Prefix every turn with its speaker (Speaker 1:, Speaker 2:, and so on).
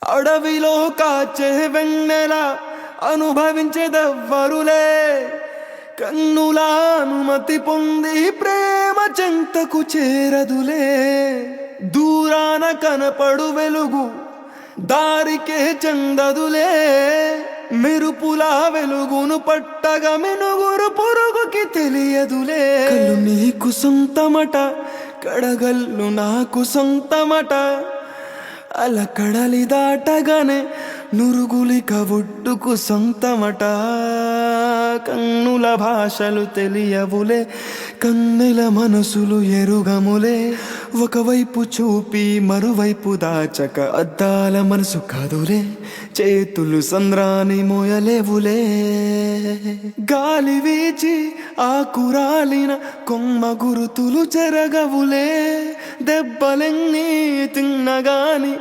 Speaker 1: అడవిలో కాచే వెన్నెల అనుభవించేదెవ్వరులే. కన్నుల అనుమతి పొంది ప్రేమ చెంతకు చేరదులే. దూరాన కనపడు వెలుగు దారికే చెందదులే. మెరుపుల వెలుగును పట్టగా మినుగురు పురుగుకి తెలియదులే. కళ్ళు నీకు సొంతమట, కడగల్లు నాకు సొంతమట. అల కడలి దాటగానే నురుగులిక ఒడ్డుకు సొంతమట. కన్నుల భాషలు తెలియవులే, కన్నెల మనసులు ఎరుగములే. ఒకవైపు చూపి మరువైపు దాచక అద్దాల మనసు కాదులే. చేతులు సంద్రాన్ని మోయలేవులే. గాలి వీచి ఆకురాలిన కొమ్మ గురుతులు చెరగవులే. దెబ్బలెన్ని తిన్నగాని